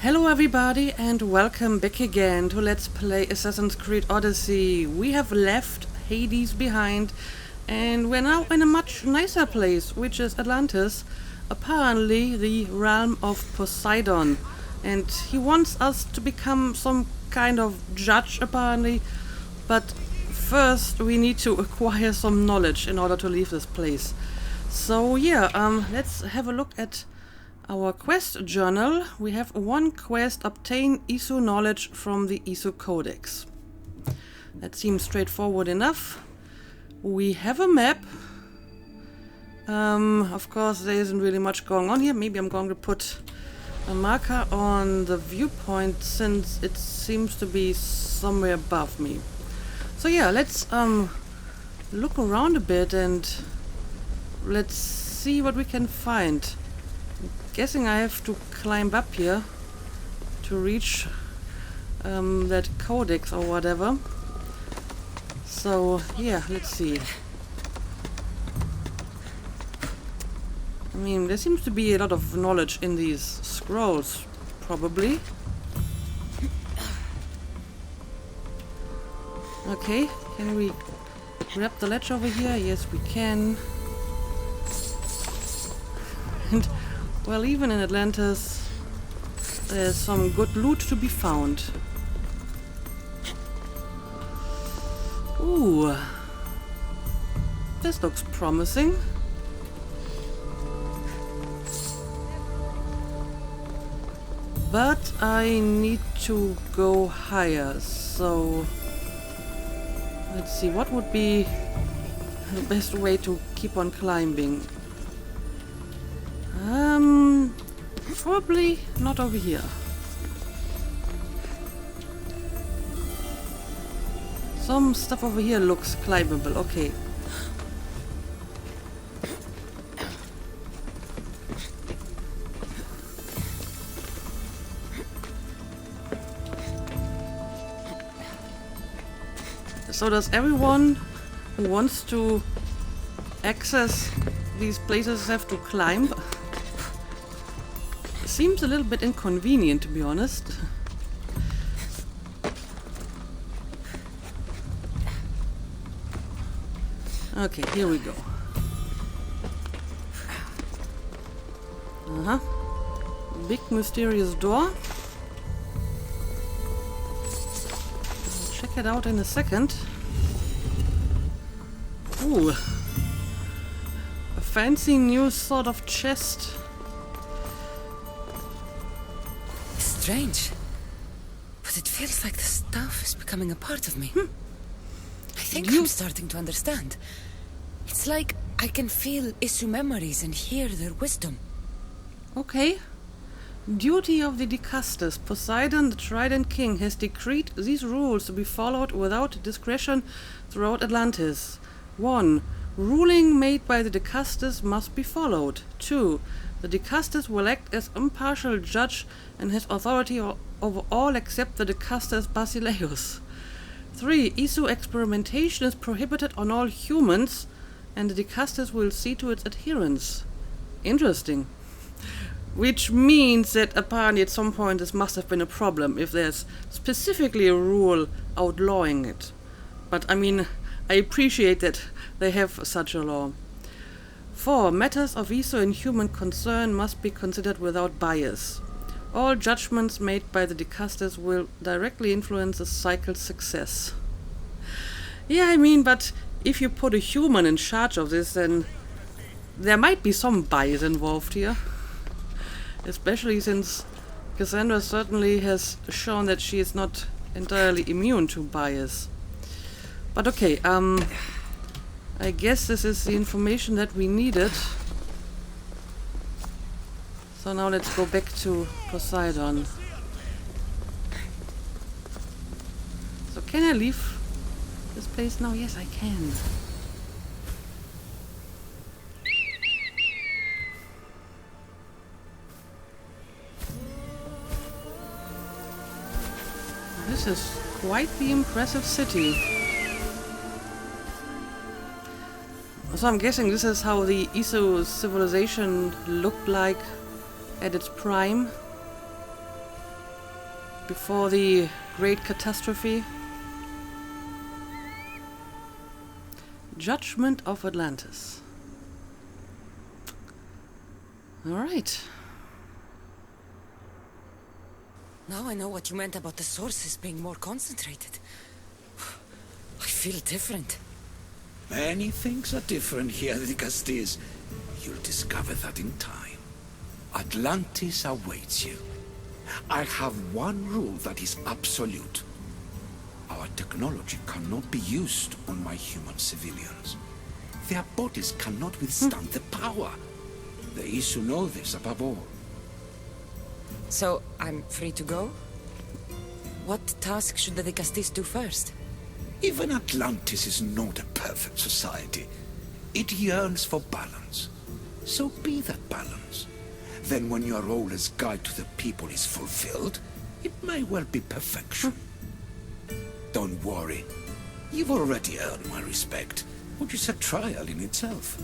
Hello everybody and welcome back again to Let's Play Assassin's Creed Odyssey. We have left Hades behind and we're now in a much nicer place, which is Atlantis, apparently the realm of Poseidon. And he wants us to become some kind of judge apparently, but first we need to acquire some knowledge in order to leave this place. So yeah, let's have a look at our quest journal. We have one quest: obtain ISO knowledge from the ISO codex. That seems straightforward enough. We have a map. Of course there isn't really much going on here. Maybe I'm going to put a marker on the viewpoint since it seems to be somewhere above me. So yeah, let's look around a bit and let's see what we can find. Guessing I have to climb up here to reach that codex or whatever. So yeah, let's see. I mean, there seems to be a lot of knowledge in these scrolls, probably. Okay, can we grab the ledge over here? Yes, we can. And well, even in Atlantis, there's some good loot to be found. Ooh, this looks promising. But I need to go higher, so let's see, what would be the best way to keep on climbing? Probably not over here. Some stuff over here looks climbable, okay. So does everyone who wants to access these places have to climb? Seems a little bit inconvenient, to be honest. Okay, here we go. Big mysterious door. I'll check it out in a second. Ooh. A fancy new sort of chest. Strange, but it feels like the stuff is becoming a part of me. I think I'm starting to understand. It's like I can feel Isu memories and hear their wisdom. Okay. Duty of the Dikastes. Poseidon, the Trident King, has decreed these rules to be followed without discretion throughout Atlantis. 1. Ruling made by the Decastus must be followed. 2. The Decastus will act as impartial judge and has authority over all except the Decastus Basileus. 3. ISO experimentation is prohibited on all humans, and the Decastus will see to its adherence. Interesting. Which means that apparently at some point this must have been a problem if there's specifically a rule outlawing it. But I mean, I appreciate that they have such a law. 4. Matters of ISO and human concern must be considered without bias. All judgments made by the Decastus will directly influence the cycle's success. Yeah, I mean, but if you put a human in charge of this, then there might be some bias involved here. Especially since Cassandra certainly has shown that she is not entirely immune to bias. But okay, I guess this is the information that we needed. So now let's go back to Poseidon. So can I leave this place now? Yes, I can. This is quite the impressive city. So I'm guessing this is how the ISO civilization looked like at its prime. before the great catastrophe. Judgment of Atlantis. Alright. Now I know what you meant about the sources being more concentrated. I feel different. Many things are different here, Dikastes. You'll discover that in time. Atlantis awaits you. I have one rule that is absolute. Our technology cannot be used on my human civilians. Their bodies cannot withstand the power. The Isu know this above all. So, I'm free to go? What task should the Dikastes do first? Even Atlantis is not a perfect society. It yearns for balance. So be that balance. Then when your role as guide to the people is fulfilled, it may well be perfection. Don't worry. You've already earned my respect, which is a trial in itself.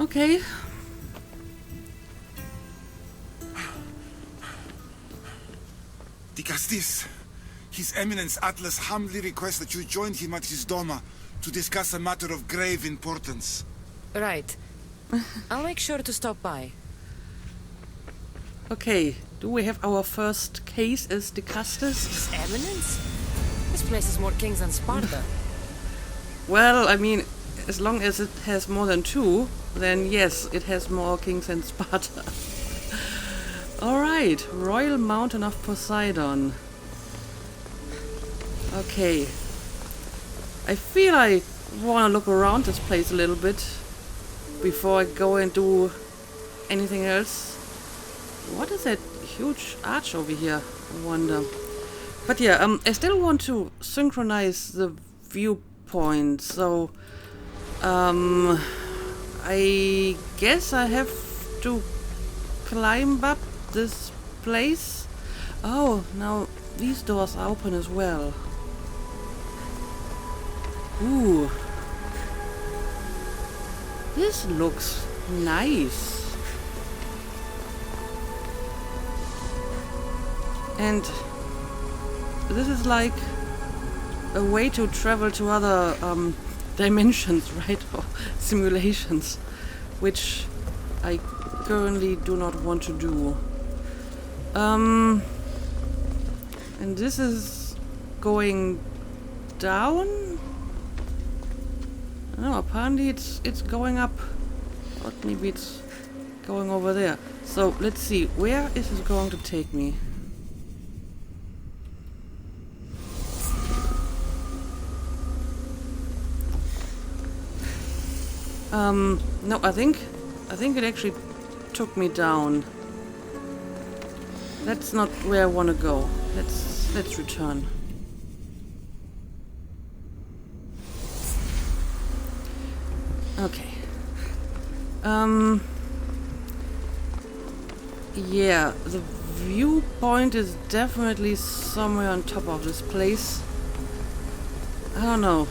Okay. Dikastes, His Eminence Atlas humbly requests that you join him at his Doma to discuss a matter of grave importance. Right. I'll make sure to stop by. Okay. Do we have our first case as Dikastes? His Eminence? This place has more kings than Sparta. Well, I mean, as long as it has more than 2, then yes, it has more kings than Sparta. Alright, Royal Mountain of Poseidon. Okay. I feel I want to look around this place a little bit before I go and do anything else. What is that huge arch over here? I wonder. But yeah, I still want to synchronize the viewpoint, so I guess I have to climb up this place. Oh, now these doors are open as well. Ooh. This looks nice. And this is like a way to travel to other dimensions, right? Or simulations, which I currently do not want to do. And this is going down? No, apparently it's going up. Or maybe it's going over there. So let's see, where is this going to take me? No, I think it actually took me down. That's not where I want to go. Let's return. Okay. Yeah, the viewpoint is definitely somewhere on top of this place. I don't know.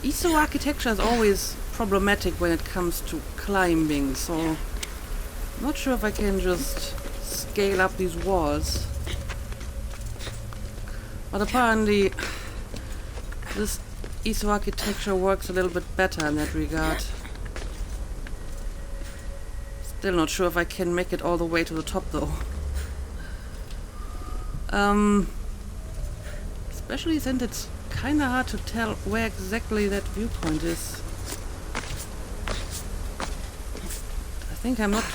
Isu architecture is always problematic when it comes to climbing, so I'm not sure if I can just scale up these walls. But apparently this Isu architecture works a little bit better in that regard. Still not sure if I can make it all the way to the top though. Especially since it's kinda hard to tell where exactly that viewpoint is. I think I'm not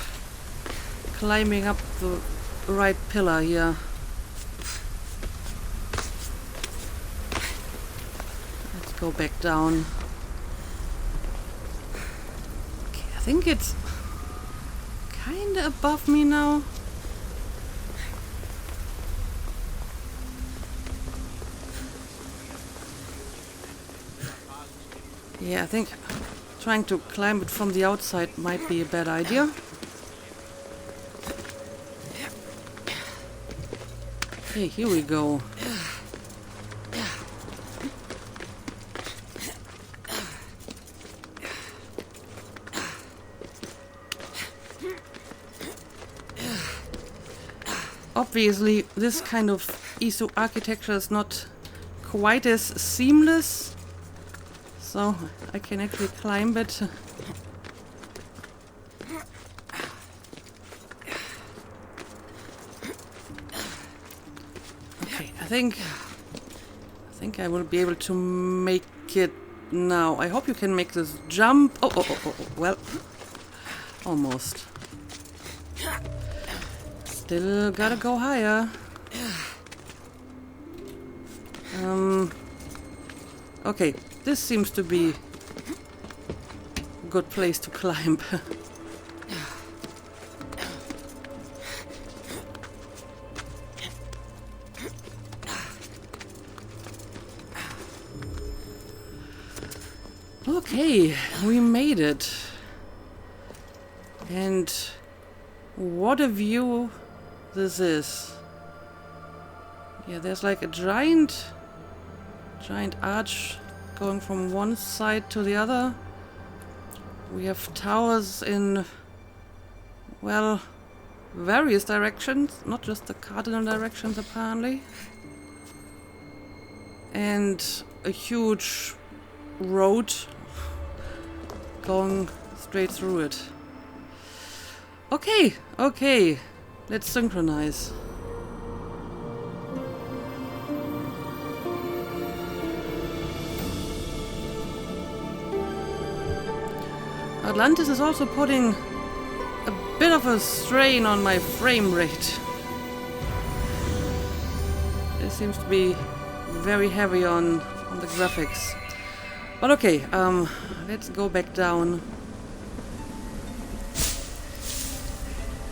climbing up the right pillar here. Let's go back down. Okay, I think it's kinda above me now. Yeah, I think trying to climb it from the outside might be a bad idea. Okay, here we go. obviously this kind of ISO architecture is not quite as seamless, so I can actually climb it. Okay, I think I will be able to make it now. I hope you can make this jump. Oh, well, almost. Still gotta go higher. Okay, this seems to be a good place to climb. Okay, we made it. And what a view this is. Yeah, there's like a giant arch going from one side to the other. We have towers in, well, various directions, not just the cardinal directions apparently. And a huge road going straight through it. Okay, let's synchronize. Atlantis is also putting a bit of a strain on my frame rate. It seems to be very heavy on the graphics. But okay, let's go back down.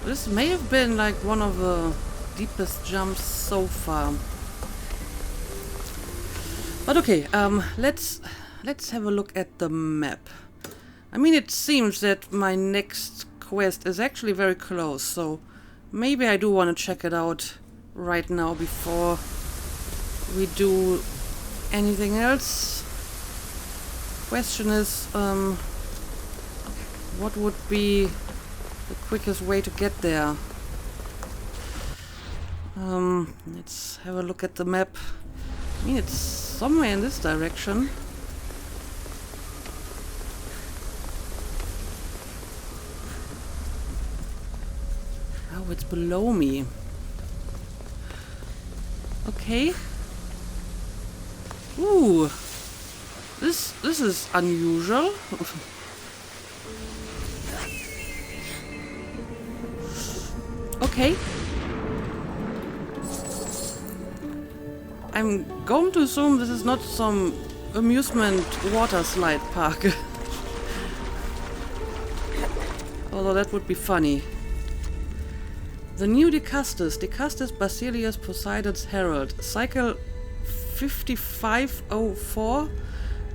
This may have been like one of the deepest jumps so far. But okay, let's have a look at the map. I mean, it seems that my next quest is actually very close, so maybe I do want to check it out right now before we do anything else. Question is, what would be the quickest way to get there? Let's have a look at the map. I mean, it's somewhere in this direction. Oh, it's below me. Okay. Ooh. This is unusual. Okay. I'm going to assume this is not some amusement water slide park. Although that would be funny. The new Dikastes, Dikastes Basilius Poseidon's Herald, cycle 5504.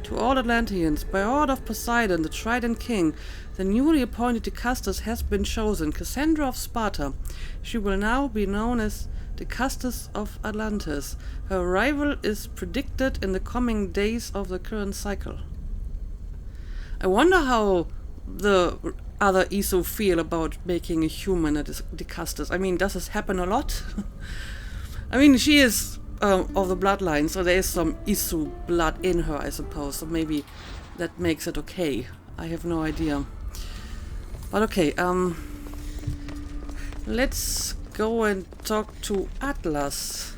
To all Atlanteans, by order of Poseidon, the Trident King, the newly appointed Decastus has been chosen, Cassandra of Sparta. She will now be known as Decastus of Atlantis. Her arrival is predicted in the coming days of the current cycle. I wonder how the other ISO feel about making a human a Decastus. I mean, does this happen a lot? I mean, she is of the bloodline, so there is some ISO blood in her, I suppose, so maybe that makes it okay. I have no idea. But okay, let's go and talk to Atlas.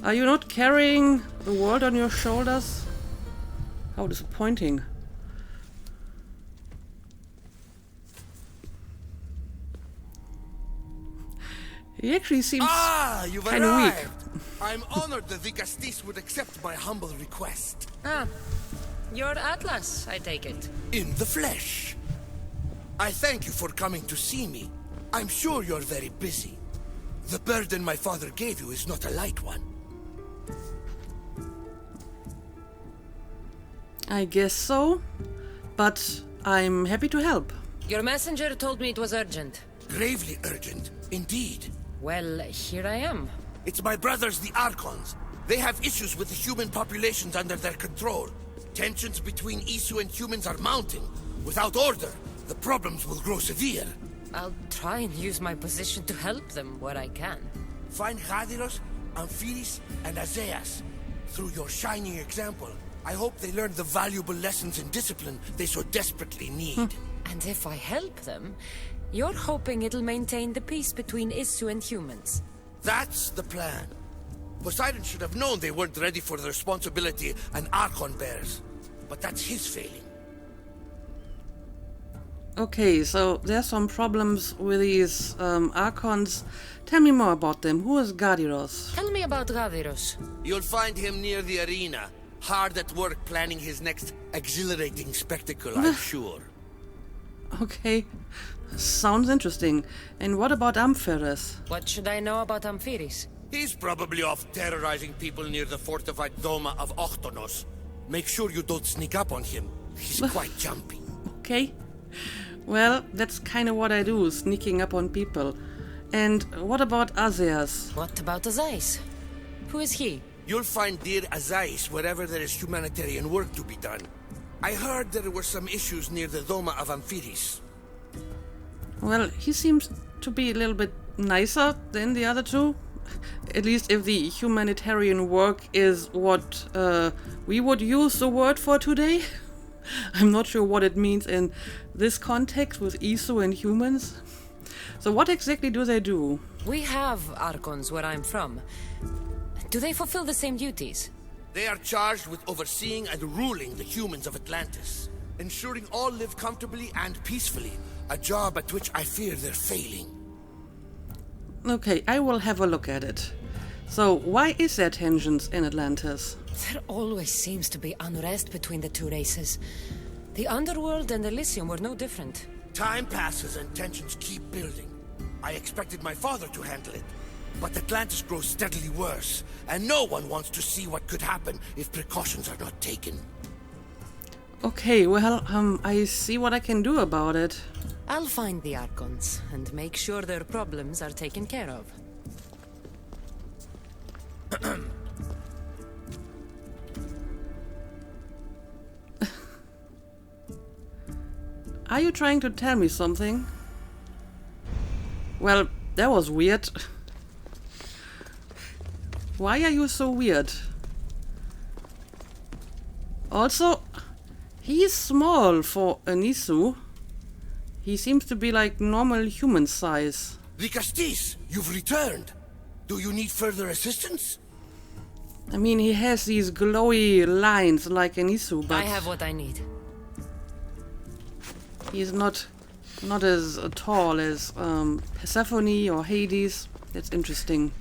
Are you not carrying the world on your shoulders? How disappointing. He actually seems kind of weak. I'm honored that Dikastes would accept my humble request. Ah, you're Atlas, I take it. In the flesh. I thank you for coming to see me. I'm sure you're very busy. The burden my father gave you is not a light one. I guess so, but I'm happy to help. Your messenger told me it was urgent. Gravely urgent, indeed. Well, here I am. It's my brothers, the Archons. They have issues with the human populations under their control. Tensions between Isu and humans are mounting. Without order, the problems will grow severe. I'll try and use my position to help them where I can. Find Gadiros, Amphiris, and Azeas. Through your shining example, I hope they learn the valuable lessons in discipline they so desperately need. And if I help them, you're hoping it'll maintain the peace between Isu and humans. That's the plan. Poseidon should have known they weren't ready for the responsibility an Archon bears. But that's his failing. Okay, so there's some problems with these Archons. Tell me more about them. Who is Gadiros? Tell me about Gadiros. You'll find him near the arena, hard at work planning his next exhilarating spectacle, I'm sure. Okay, sounds interesting. And what about Amphiris? What should I know about Amphiris? He's probably off terrorizing people near the fortified Doma of Ochtonos. Make sure you don't sneak up on him. He's quite jumpy. Okay. Well, that's kind of what I do, sneaking up on people. And what about Azeas? What about Azais? Who is he? You'll find dear Azais wherever there is humanitarian work to be done. I heard there were some issues near the Doma of Amphiris. Well, he seems to be a little bit nicer than the other two. At least if the humanitarian work is what we would use the word for today. I'm not sure what it means in this context with Isu and humans. So what exactly do they do? We have Archons where I'm from. Do they fulfill the same duties? They are charged with overseeing and ruling the humans of Atlantis, ensuring all live comfortably and peacefully, a job at which I fear they're failing. Okay, I will have a look at it. So, why is there tensions in Atlantis? There always seems to be unrest between the two races. The Underworld and Elysium were no different. Time passes and tensions keep building. I expected my father to handle it, but Atlantis grows steadily worse, and no one wants to see what could happen if precautions are not taken. Okay, well, I see what I can do about it. I'll find the Archons and make sure their problems are taken care of. Are you trying to tell me something? Well, that was weird. Why are you so weird? Also, he's small for an Isu. He seems to be like normal human size. Dikastes, you've returned. Do you need further assistance? I mean, he has these glowy lines like an Isu, but I have what I need. he's not as tall as Persephone or Hades. That's interesting.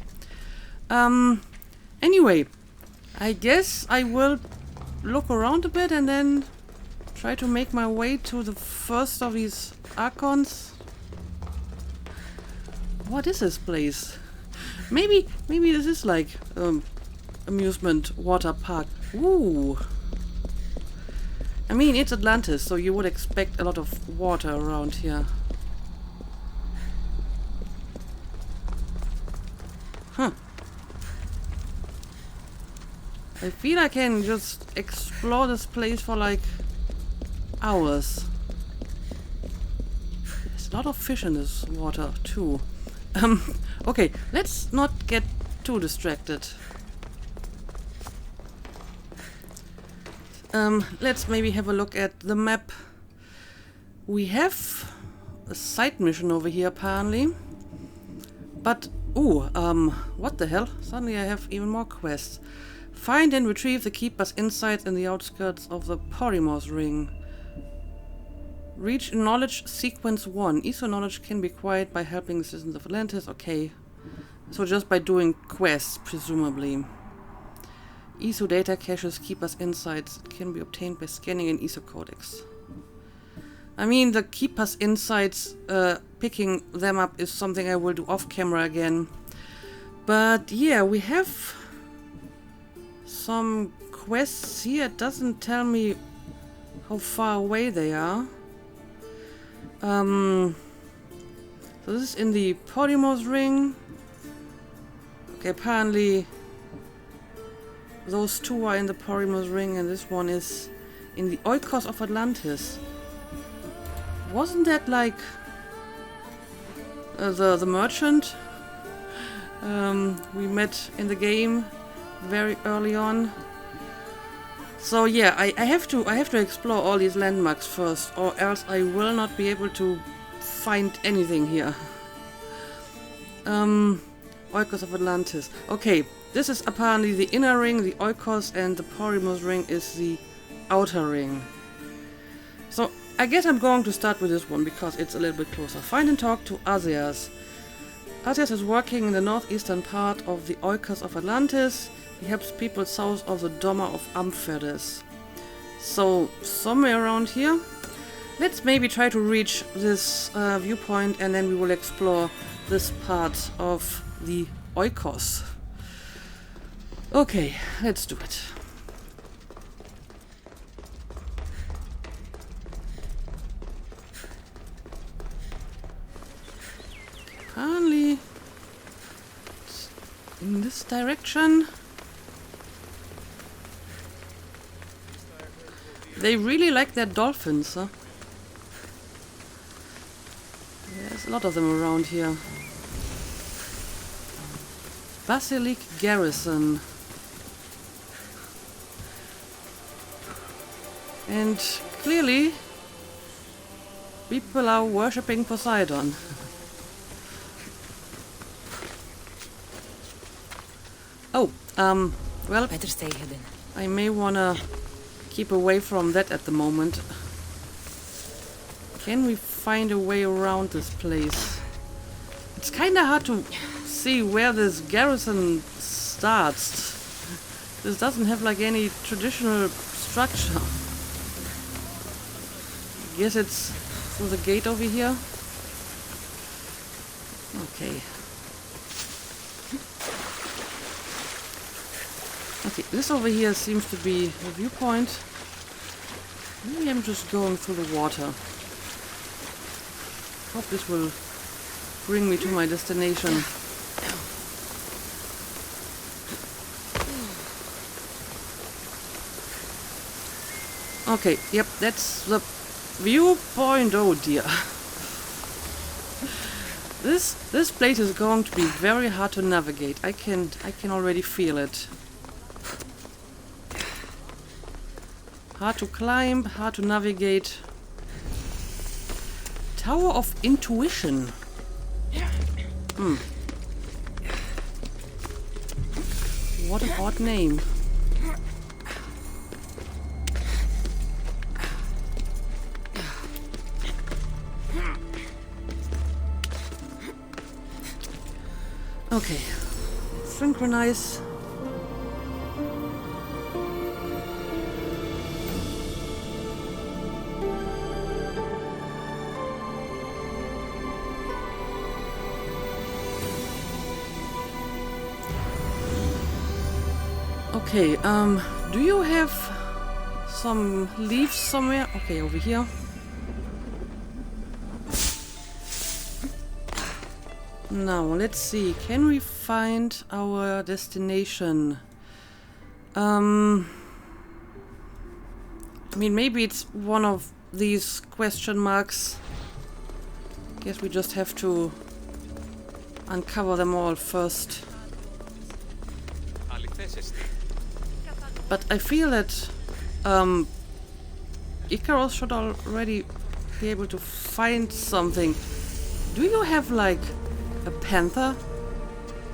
Anyway, I guess I will look around a bit and then try to make my way to the first of these Archons. What is this place? Maybe this is like amusement water park. Ooh. I mean, it's Atlantis, so you would expect a lot of water around here. Huh. I feel I can just explore this place for like hours. There's a lot of fish in this water too. Okay, let's not get too distracted. Let's maybe have a look at the map. We have a side mission over here apparently. But, what the hell? Suddenly I have even more quests. Find and retrieve the Keeper's insights in the outskirts of the Porymos Ring. Reach Knowledge Sequence 1. Isu knowledge can be acquired by helping the citizens of Atlantis. Okay. So just by doing quests, presumably. Isu data caches Keeper's insights can be obtained by scanning an Isu codex. I mean, the Keeper's insights, picking them up is something I will do off camera again. But yeah, we have some quests here. It doesn't tell me how far away they are. So this is in the Porymos Ring. Okay, apparently those two are in the Porymos Ring and this one is in the Oikos of Atlantis. Wasn't that like the merchant we met in the game very early on. So yeah, I have to explore all these landmarks first, or else I will not be able to find anything here. Oikos of Atlantis. Okay, this is apparently the inner ring, the Oikos, and the Porimus ring is the outer ring. So I guess I'm going to start with this one because it's a little bit closer. Find and talk to Asias. Asias is working in the northeastern part of the Oikos of Atlantis. He helps people south of the Doma of Amphides. So somewhere around here. Let's maybe try to reach this viewpoint and then we will explore this part of the Oikos. Okay, let's do it. Apparently it's in this direction. They really like their dolphins, huh? There's a lot of them around here. Basilic Garrison. And clearly people are worshipping Poseidon. Oh, well, Better stay hidden. I may wanna keep away from that at the moment. Can we find a way around this place? It's kinda hard to see where this garrison starts. This doesn't have like any traditional structure. I guess it's through the gate over here. Okay. Okay, this over here seems to be a viewpoint. Maybe I'm just going through the water. Hope this will bring me to my destination. Okay, yep, that's the viewpoint. Oh dear. This place is going to be very hard to navigate. I can already feel it. Hard to climb, hard to navigate. Tower of Intuition. What an odd name. Okay, synchronize. Okay, do you have some leaves somewhere? Okay, over here. Now, let's see. Can we find our destination? I mean, maybe it's one of these question marks. Guess we just have to uncover them all first. But I feel that Icarus should already be able to find something. Do you have like a panther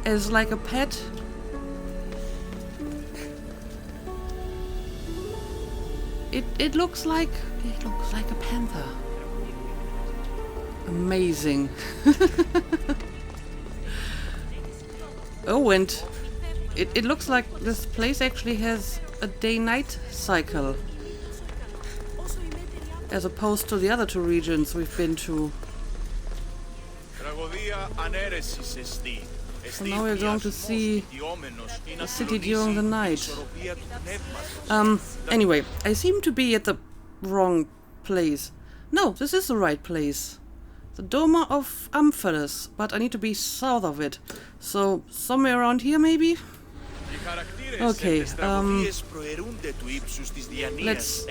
as like a pet? It looks like a panther. Amazing. Oh, and it looks like this place actually has a day-night cycle, as opposed to the other two regions we've been to. So now we're going to see the city during the night. Anyway, I seem to be at the wrong place. No, this is the right place. The Doma of Amphides, but I need to be south of it. So, somewhere around here maybe? Okay, let's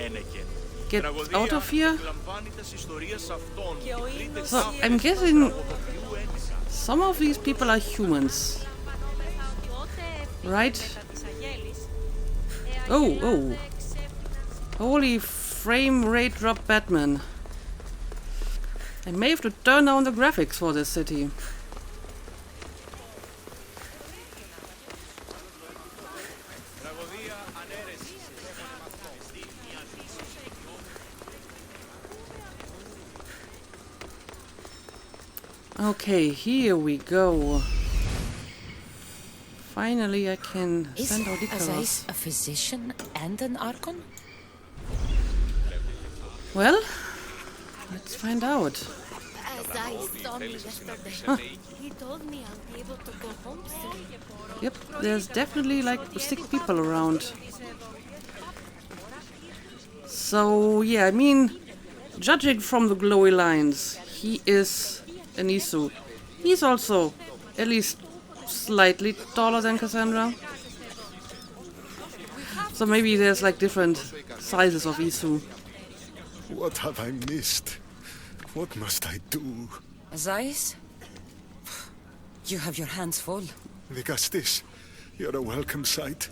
get out of here. So, I'm guessing some of these people are humans. Right? Oh, oh. Holy frame rate drop Batman. I may have to turn down the graphics for this city. Okay, here we go. Finally, I can send out Is a physician and an Archon? Well, let's find out. As saw me yesterday. He told me I'll be able to go home soon. Yep, there's definitely like sick people around. So, yeah, I mean, judging from the glowy lines, he is an Isu. He's also at least slightly taller than Cassandra. So maybe there's like different sizes of Isu. What have I missed? What must I do? Azais? You have your hands full. Dikastes, you're a welcome sight.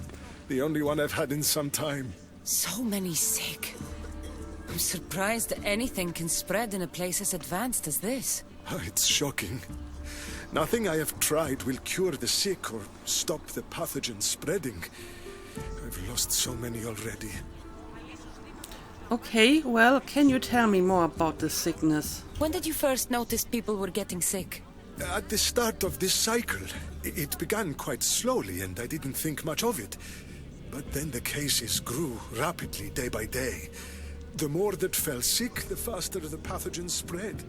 The only one I've had in some time. So many sick. I'm surprised anything can spread in a place as advanced as this. It's shocking. Nothing I have tried will cure the sick or stop the pathogen spreading. I've lost so many already. Okay, well, can you tell me more about this sickness? When did you first notice people were getting sick? At the start of this cycle, it began quite slowly and I didn't think much of it. But then the cases grew rapidly day by day. The more that fell sick, the faster the pathogen spread.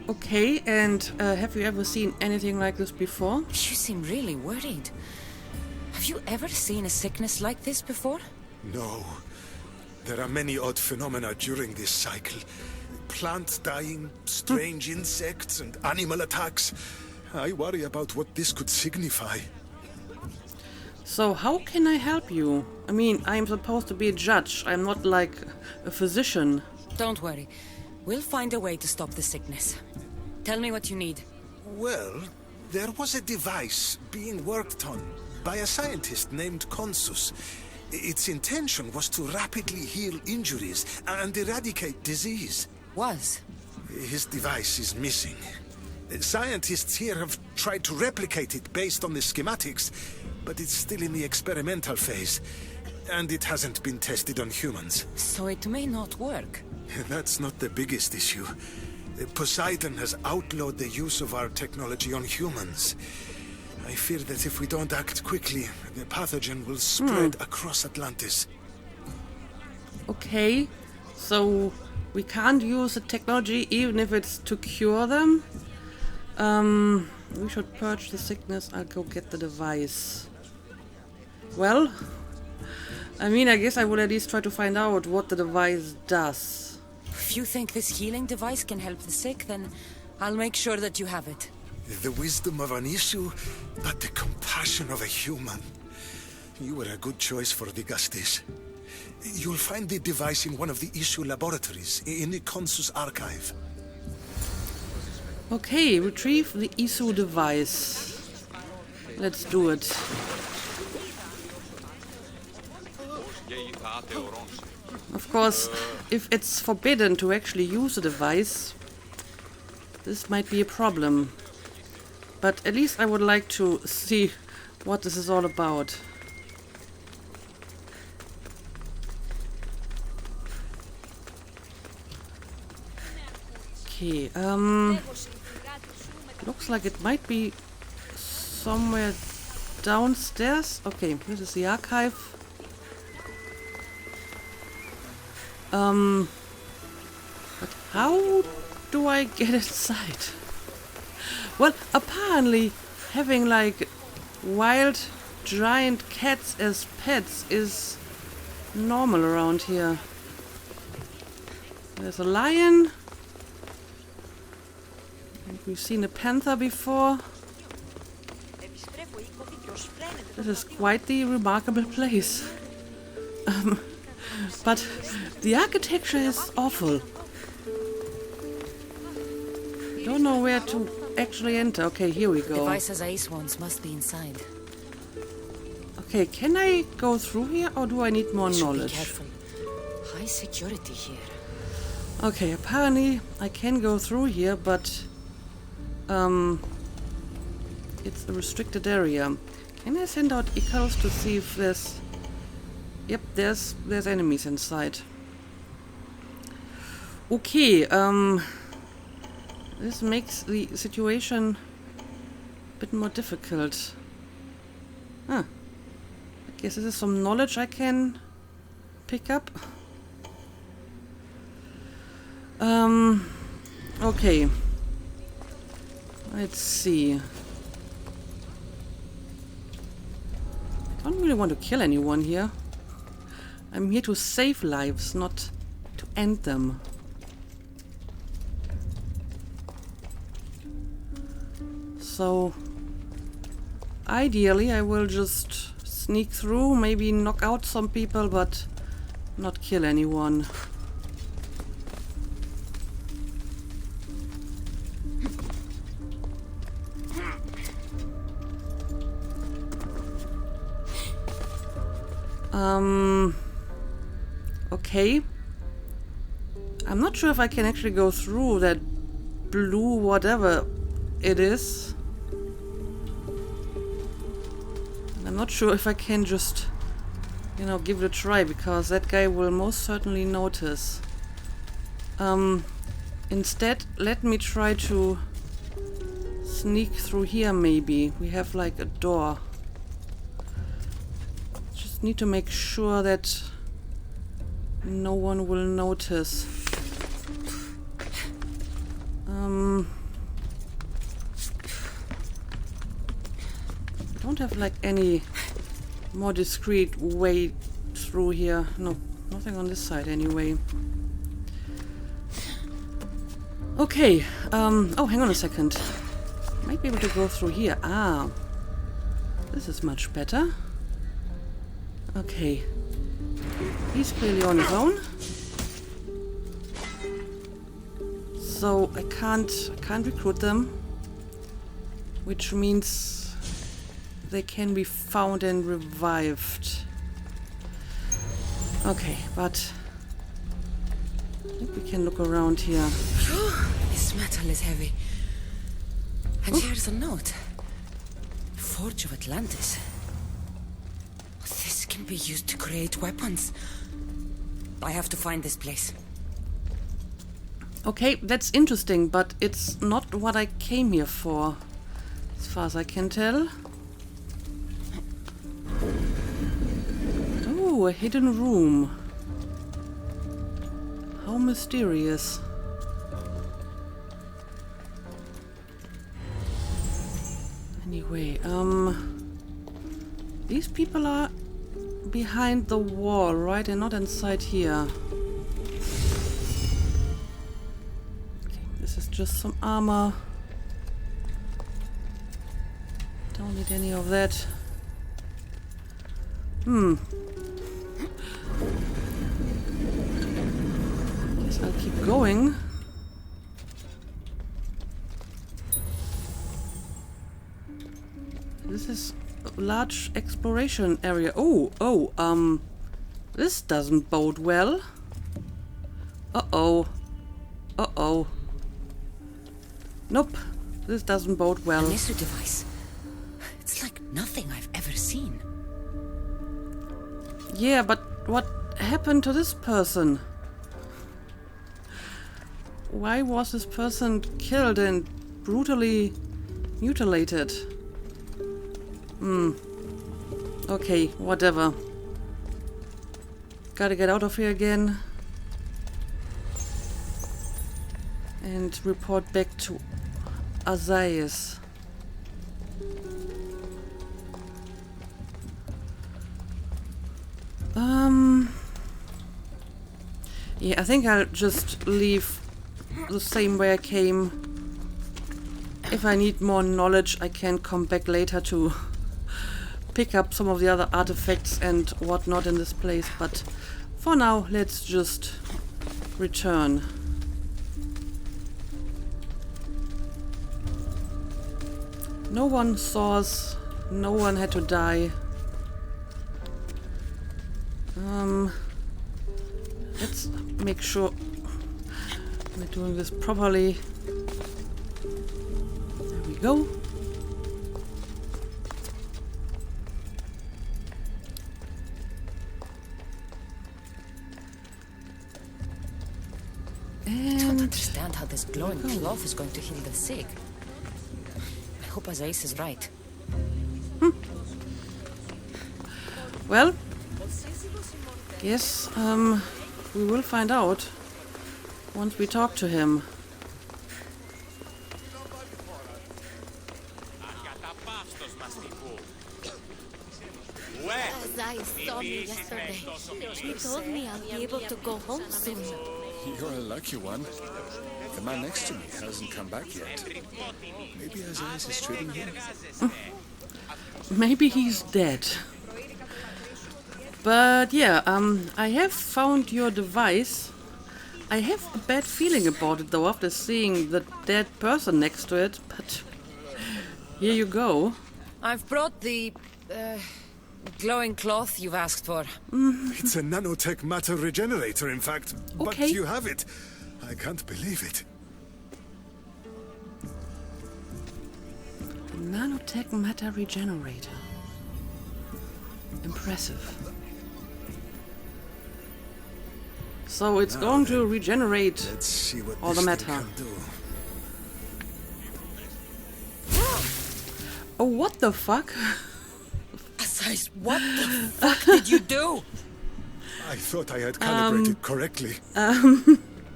Okay, and have you ever seen anything like this before? You seem really worried. Have you ever seen a sickness like this before? No. There are many odd phenomena during this cycle. Plants dying, strange insects, and animal attacks. I worry about what this could signify. So how can I help you? I mean, I'm supposed to be a judge. I'm not like a physician. Don't worry. We'll find a way to stop the sickness. Tell me what you need. Well, there was a device being worked on by a scientist named Consus. Its intention was to rapidly heal injuries and eradicate disease. Was? His device is missing. Scientists here have tried to replicate it based on the schematics, but it's still in the experimental phase, and it hasn't been tested on humans. So it may not work. That's not the biggest issue. Poseidon has outlawed the use of our technology on humans. I fear that if we don't act quickly, the pathogen will spread across Atlantis. Okay, so we can't use the technology even if it's to cure them? We should purge the sickness. I'll go get the device. Well, I mean, I guess I will at least try to find out what the device does. If you think this healing device can help the sick, then I'll make sure that you have it. The wisdom of an issue, but the compassion of a human. You were a good choice for Dikastes. You'll find the device in one of the issue laboratories, in the Consus archive. Okay, retrieve the ISU device. Let's do it. Of course, if it's forbidden to actually use the device, this might be a problem. But at least I would like to see what this is all about. Okay, looks like it might be somewhere downstairs. Okay, this is the archive. But how do I get inside? Well, apparently having like wild giant cats as pets is normal around here. There's a lion. We've seen a panther before. This is quite the remarkable place. But the architecture is awful. Don't know where to actually enter. Okay, here we go. Devices Ace wants must be inside. Okay, can I go through here or do I need more Should be knowledge? careful. High security here. Okay, apparently I can go through here, but it's a restricted area. Can I send out Icarus to see if there's... Yep, there's enemies inside. Okay, this makes the situation a bit more difficult. Huh. I guess this is some knowledge I can pick up. Okay. Let's see. I don't really want to kill anyone here. I'm here to save lives, not to end them. So, ideally I will just sneak through, maybe knock out some people, but not kill anyone. Okay. I'm not sure if I can actually go through that blue whatever it is. I'm not sure if I can just, you know, give it a try, because that guy will most certainly notice. Instead, let me try to sneak through here maybe. We have like a door. Just need to make sure that no one will notice. I don't have like any more discreet way through here. No, nothing on this side anyway. Okay, oh, hang on a second. Might be able to go through here. Ah, this is much better. Okay. He's clearly on his own. So I can't recruit them, which means they can be found and revived. Okay, but I think we can look around here. This metal is heavy. And here's a note. Forge of Atlantis. This can be used to create weapons. I have to find this place. Okay, that's interesting, but it's not what I came here for, as far as I can tell. Oh, a hidden room. How mysterious. Anyway, these people are behind the wall, right? And not inside here. Okay, this is just some armor. Don't need any of that. Guess I'll keep going. This is a large exploration area. This doesn't bode well. Uh-oh. Nope, this doesn't bode well. A Nesu device. It's like nothing I've ever seen. Yeah, but what happened to this person? Why was this person killed and brutally mutilated? Okay, whatever. Gotta get out of here again. And report back to Azaius. Yeah, I think I'll just leave the same way I came. If I need more knowledge, I can come back later to pick up some of the other artifacts and whatnot in this place, but For now, let's just return. No one saw us. No one had to die. Let's make sure we're doing this properly. There we go. I don't understand how this glowing cloth is going to heal the sick. I hope Azais is right. Well, yes, we will find out once we talk to him. Azais saw me yesterday. He told me I'll be able to go home soon. You're a lucky one. The man next to me hasn't come back yet. Maybe Azais is treating him. Maybe he's dead. But yeah, I have found your device. I have a bad feeling about it though after seeing the dead person next to it, but here you go. I've brought the glowing cloth you've asked for. It's a nanotech matter regenerator, in fact. Okay. But you have it. I can't believe it. Nanotech matter regenerator. Impressive. So it's going to regenerate Let's see what all the this matter. thing can do. Oh, what the fuck? Azais, what the fuck did you do? I thought I had calibrated correctly.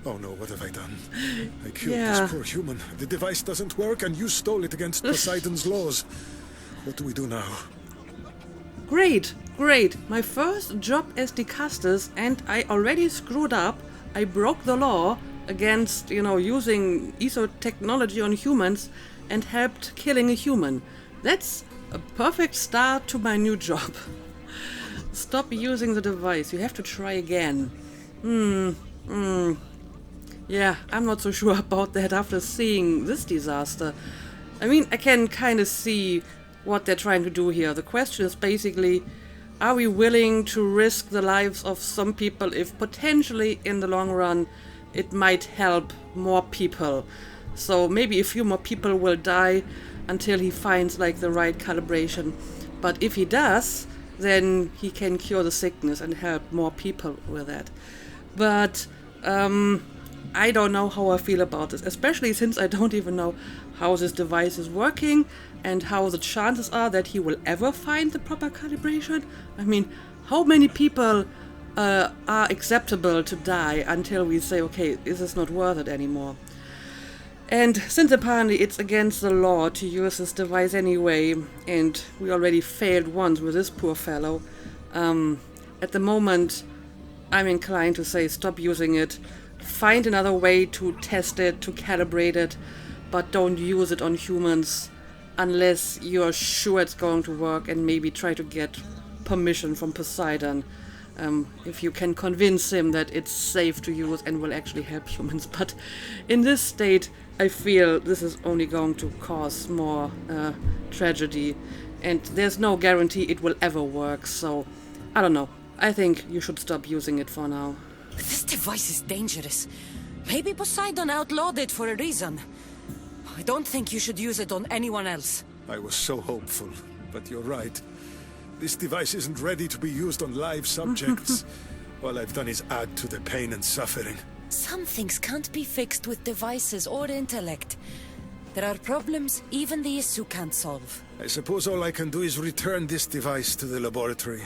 Oh no, what have I done? I killed this poor human. The device doesn't work and you stole it against Poseidon's laws. What do we do now? Great, great. My first job as Dikastes, and I already screwed up. I broke the law against, using ESO technology on humans and helped killing a human. That's a perfect start to my new job. Stop using the device. You have to try again. Yeah, I'm not so sure about that after seeing this disaster. I mean, I can kind of see what they're trying to do here. The question is basically, are we willing to risk the lives of some people if potentially in the long run it might help more people? So maybe a few more people will die until he finds like the right calibration. But if he does, then he can cure the sickness and help more people with that. But I don't know how I feel about this, especially since I don't even know how this device is working and how the chances are that he will ever find the proper calibration. I mean, how many people are acceptable to die until we say, okay, this is not worth it anymore? And since apparently it's against the law to use this device anyway, and we already failed once with this poor fellow, at the moment I'm inclined to say stop using it. Find another way to test it, to calibrate it, but don't use it on humans unless you're sure it's going to work, and maybe try to get permission from Poseidon if you can convince him that it's safe to use and will actually help humans. But in this state, I feel this is only going to cause more tragedy, and there's no guarantee it will ever work, so I don't know. I think you should stop using it for now. This device is dangerous. Maybe Poseidon outlawed it for a reason. I don't think you should use it on anyone else. I was so hopeful, but you're right. This device isn't ready to be used on live subjects. All I've done is add to the pain and suffering. Some things can't be fixed with devices or intellect. There are problems even the Isu can't solve. I suppose all I can do is return this device to the laboratory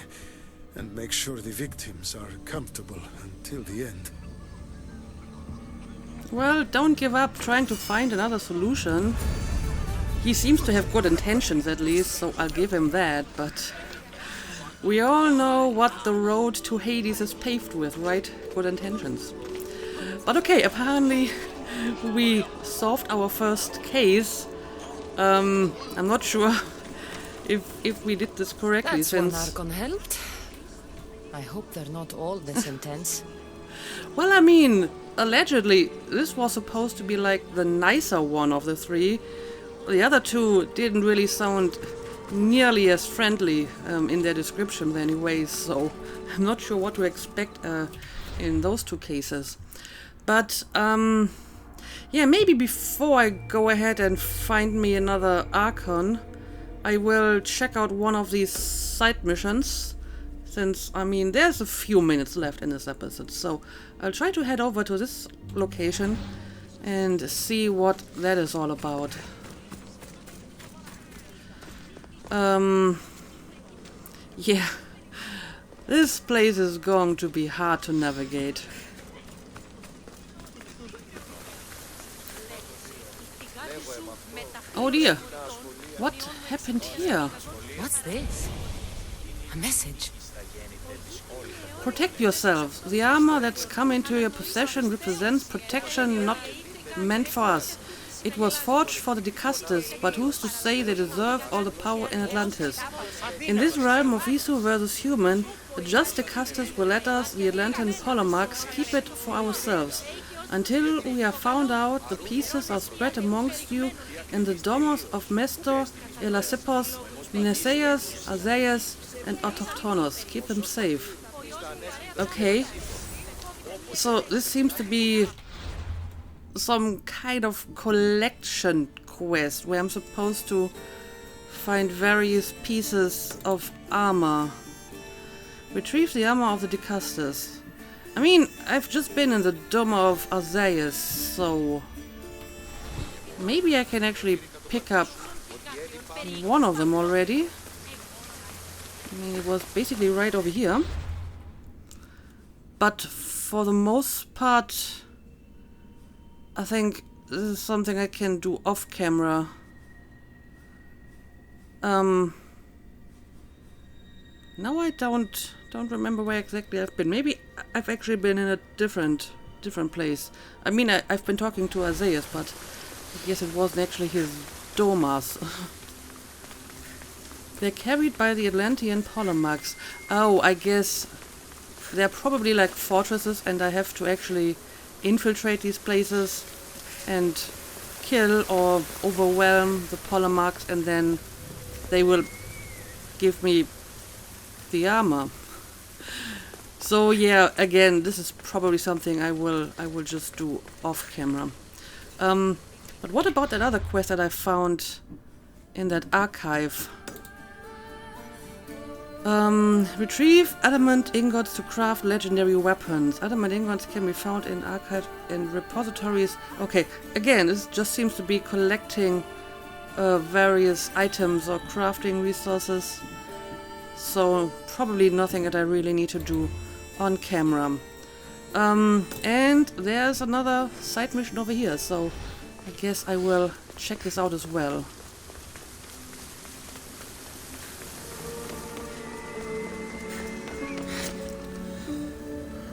and make sure the victims are comfortable until the end. Well, don't give up trying to find another solution. He seems to have good intentions at least, so I'll give him that, but we all know what the road to Hades is paved with, right? Good intentions. But okay, apparently we solved our first case. I'm not sure if we did this correctly. That's since one Archon helped. I hope they're not all this intense. Well, I mean, allegedly, this was supposed to be like the nicer one of the three. The other two didn't really sound nearly as friendly in their descriptions anyways, so I'm not sure what to expect in those two cases. But, yeah, maybe before I go ahead and find me another Archon, I will check out one of these side missions, since, I mean, there's a few minutes left in this episode, so I'll try to head over to this location and see what that is all about. Yeah, this place is going to be hard to navigate. Oh dear, what happened here? What's this? A message. Protect yourselves. The armor that's come into your possession represents protection not meant for us. It was forged for the Dikastes, but who's to say they deserve all the power in Atlantis? In this realm of Isu versus human, the just Decastus will let us, the Atlantean polemarchs, keep it for ourselves. Until we have found out, the pieces are spread amongst you in the domos of Mestor, Elasippos, Mineseas, Azaias, and Autochtonos. Keep them safe. Okay. So this seems to be some kind of collection quest where I'm supposed to find various pieces of armor. Retrieve the armor of the Dikastes. I mean, I've just been in the Dome of Azaias, so maybe I can actually pick up one of them already. I mean, it was basically right over here. But for the most part, I think this is something I can do off camera. Now I don't remember where exactly I've been. Maybe I've actually been in a different place. I mean, I've been talking to Azaias, but I guess it wasn't actually his domas. They're carried by the Atlantean polemarchs. Oh, I guess they're probably like fortresses, and I have to actually infiltrate these places and kill or overwhelm the polemarchs, and then they will give me the armor. So yeah, again, this is probably something I will just do off camera. But what about that other quest that I found in that archive? Retrieve adamant ingots to craft legendary weapons. Adamant ingots can be found in archive and repositories. Okay, again, this just seems to be collecting various items or crafting resources. So probably nothing that I really need to do on camera. And there's another side mission over here, so I guess I will check this out as well.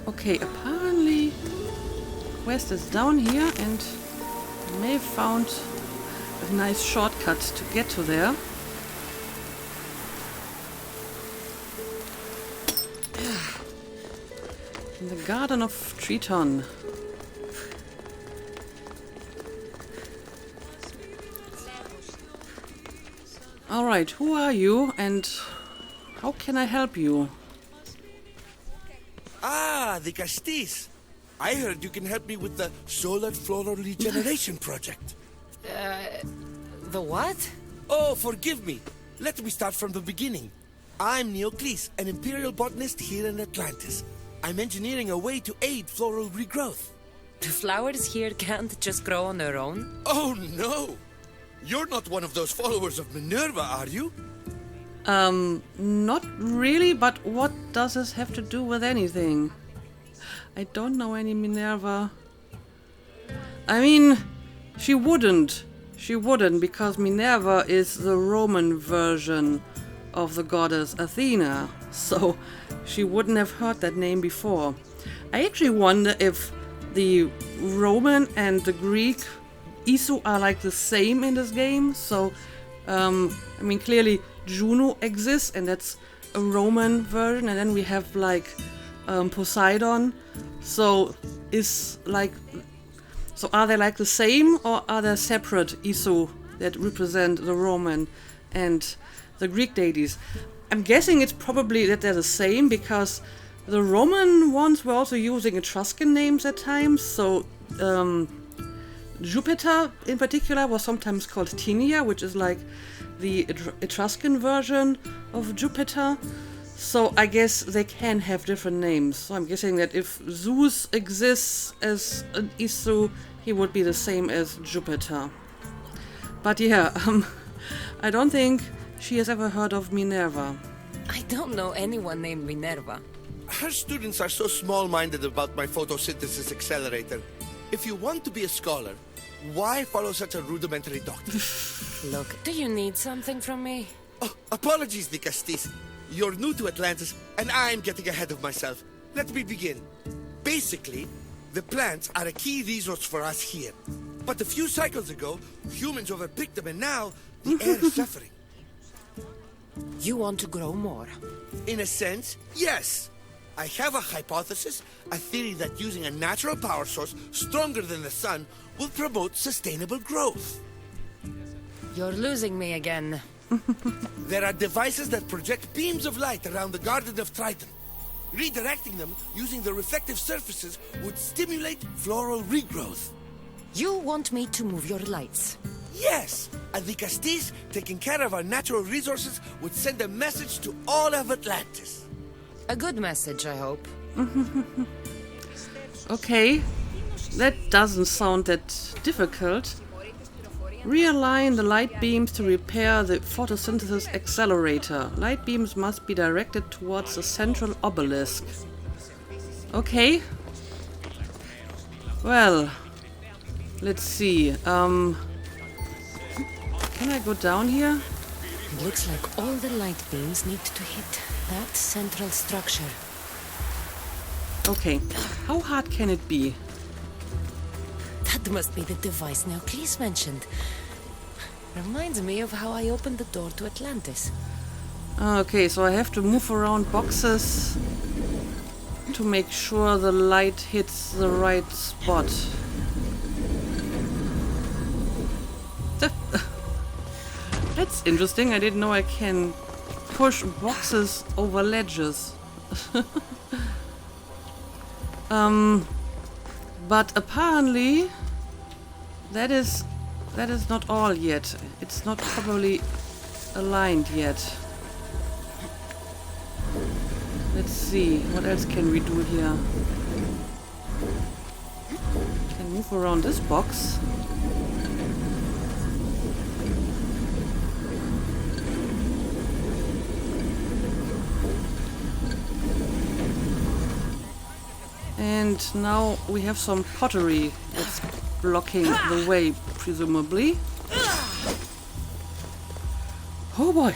Okay, apparently quest is down here, and I may have found a nice shortcut to get to there. In the Garden of Triton. Alright, who are you and how can I help you? Ah, Dikastes. I heard you can help me with the solar floral regeneration project. The what? Oh, forgive me. Let me start from the beginning. I'm Neocles, an imperial botanist here in Atlantis. I'm engineering a way to aid floral regrowth. The flowers here can't just grow on their own? Oh, no! You're not one of those followers of Minerva, are you? Not really, but what does this have to do with anything? I don't know any Minerva. I mean, she wouldn't. She wouldn't, because Minerva is the Roman version of the goddess Athena, so she wouldn't have heard that name before. I actually wonder if the Roman and the Greek Isu are like the same in this game, so I mean, clearly Juno exists, and that's a Roman version, and then we have like Poseidon. So are they like the same, or are there separate Isu that represent the Roman and the Greek deities? I'm guessing it's probably that they're the same, because the Roman ones were also using Etruscan names at times. So Jupiter in particular was sometimes called Tinia, which is like the Etruscan version of Jupiter. So I guess they can have different names. So I'm guessing that if Zeus exists as an Isu, he would be the same as Jupiter. But yeah, I don't think she has ever heard of Minerva. I don't know anyone named Minerva. Her students are so small-minded about my photosynthesis accelerator. If you want to be a scholar, why follow such a rudimentary doctrine? Look, do you need something from me? Oh, apologies, Dikastes. You're new to Atlantis, and I'm getting ahead of myself. Let me begin. Basically, the plants are a key resource for us here. But a few cycles ago, humans overpicked them, and now the air is suffering. You want to grow more? In a sense, yes. I have a hypothesis, a theory that using a natural power source stronger than the sun will promote sustainable growth. You're losing me again. There are devices that project beams of light around the Garden of Triton. Redirecting them using the reflective surfaces would stimulate floral regrowth. You want me to move your lights? Yes! And Dikastes, taking care of our natural resources, would send a message to all of Atlantis. A good message, I hope. Okay, that doesn't sound that difficult. Realign the light beams to repair the photosynthesis accelerator. Light beams must be directed towards the central obelisk. Okay. Well, let's see. Can I go down here? It looks like all the light beams need to hit that central structure. Okay. How hard can it be? That must be the device Neocles mentioned. Reminds me of how I opened the door to Atlantis. Okay, so I have to move around boxes to make sure the light hits the right spot. That's interesting. I didn't know I can push boxes over ledges. But apparently that is not all yet. It's not probably aligned yet. Let's see, what else can we do here? Can move around this box. And now we have some pottery that's blocking the way, presumably. Oh boy!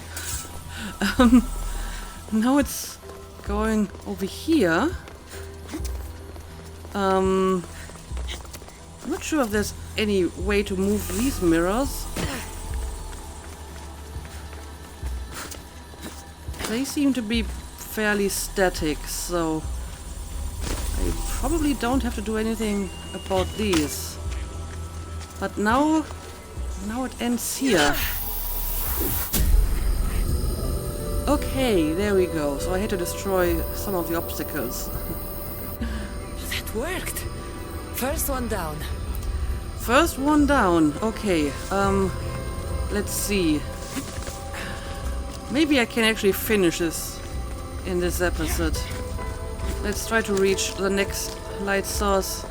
Now it's going over here. I'm not sure if there's any way to move these mirrors. They seem to be fairly static, so I probably don't have to do anything about these. But now it ends here. Okay, there we go. So I had to destroy some of the obstacles. That worked. First one down. First one down. Okay, let's see. Maybe I can actually finish this in this episode. Let's try to reach the next light source.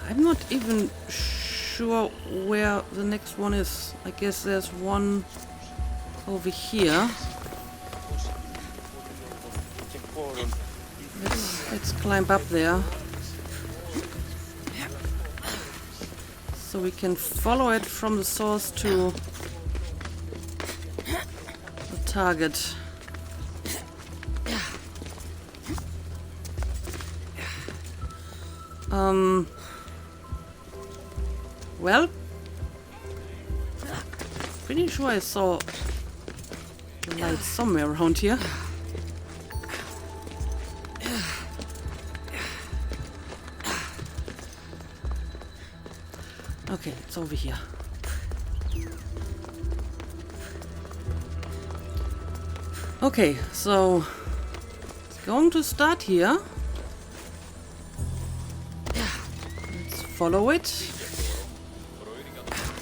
I'm not even sure where the next one is. I guess there's one over here. Let's climb up there. So we can follow it from the source to the target. Well, pretty sure I saw the light somewhere around here. Okay, it's over here. Okay, so it's going to start here. Let's follow it.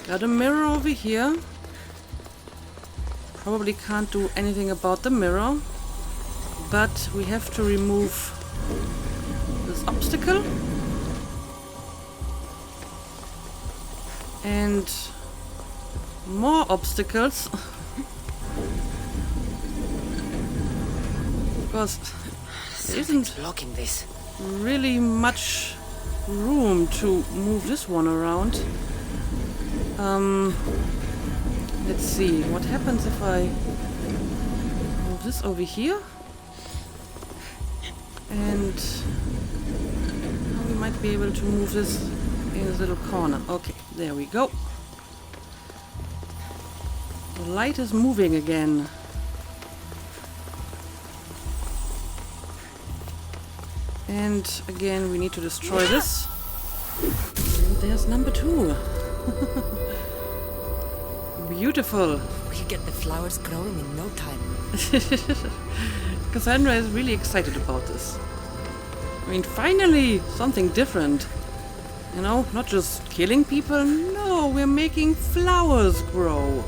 Got a mirror over here. Probably can't do anything about the mirror, but we have to remove this obstacle. And more obstacles. Because there isn't blocking this. really much room to move this one around. Let's see, what happens if I move this over here? And we might be able to move this in this little corner. Okay, there we go. The light is moving again. And again, we need to destroy this. And there's number 2. Beautiful. We'll get the flowers growing in no time. Cassandra is really excited about this. I mean, finally, something different. You know, not just killing people. No, we're making flowers grow.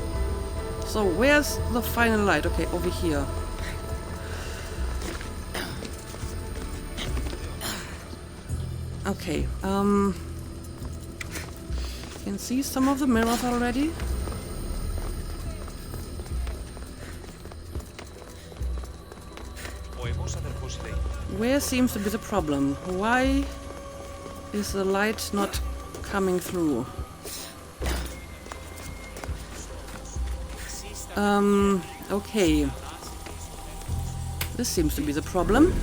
So where's the final light? Okay, over here. Okay, can see some of the mirrors already. Where seems to be the problem? Why is the light not coming through? Okay. This seems to be the problem.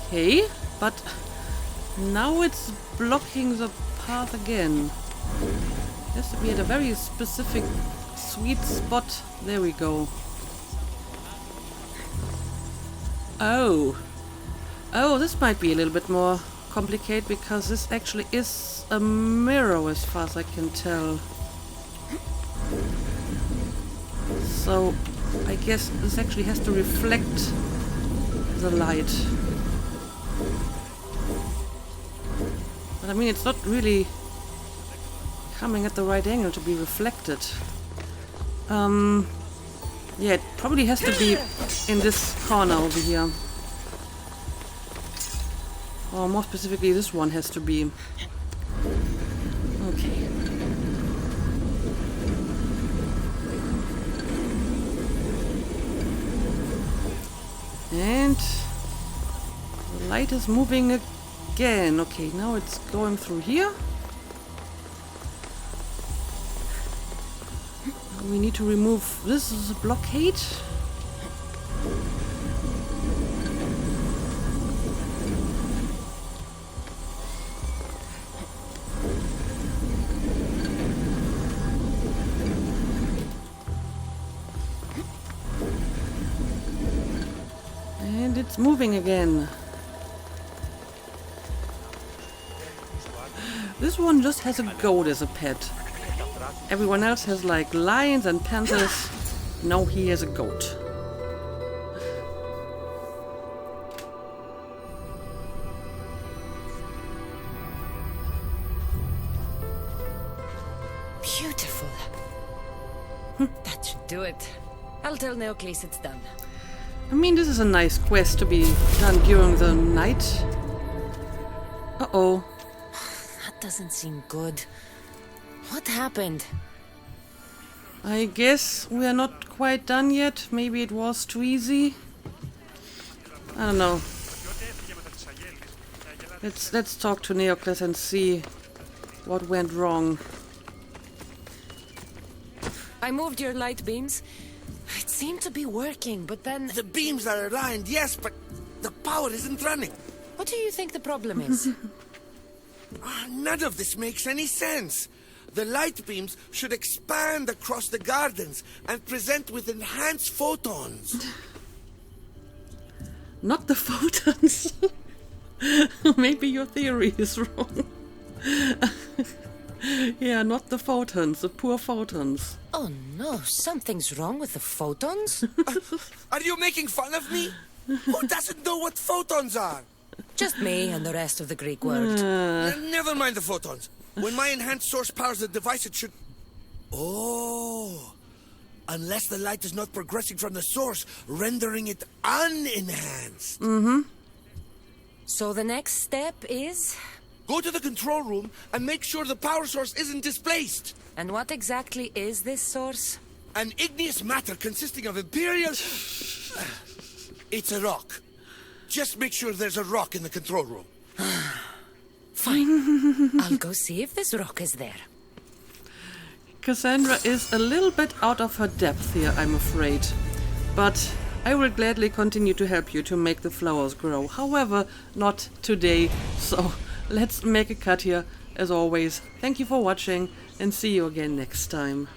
Okay, but now it's blocking the path again. It has to be at a very specific sweet spot. There we go. Oh. Oh, this might be a little bit more complicated because this actually is a mirror as far as I can tell. So I guess this actually has to reflect the light. But I mean, it's not really coming at the right angle to be reflected. Yeah, it probably has to be in this corner over here. Or more specifically, this one has to be. Okay. And the light is moving again. Okay, now it's going through here. We need to remove this as a blockade. And it's moving again. This one just has a goat as a pet. Everyone else has like lions and panthers. No, he has a goat. Beautiful. That should do it. I'll tell Neocles it's done. I mean, this is a nice quest to be done during the night. Uh-oh. That doesn't seem good. What happened? I guess we are not quite done yet. Maybe it was too easy. I don't know. Let's talk to Neocles and see what went wrong. I moved your light beams. It seemed to be working, but then... The beams are aligned, yes, but the power isn't running. What do you think the problem is? None of this makes any sense. The light beams should expand across the gardens and present with enhanced photons. Not the photons. Maybe your theory is wrong. Yeah, not the photons, the poor photons. Oh no, something's wrong with the photons? Are you making fun of me? Who doesn't know what photons are? Just me and the rest of the Greek world. Never mind the photons. When my enhanced source powers the device, it should... Oh. Unless the light is not progressing from the source, rendering it unenhanced. Mm-hmm. So the next step is... Go to the control room and make sure the power source isn't displaced. And what exactly is this source? An igneous matter consisting of imperial... It's a rock. Just make sure there's a rock in the control room. Fine. I'll go see if this rock is there. Cassandra is a little bit out of her depth here, I'm afraid. But I will gladly continue to help you to make the flowers grow. However, not today. So let's make a cut here. As always, thank you for watching and see you again next time.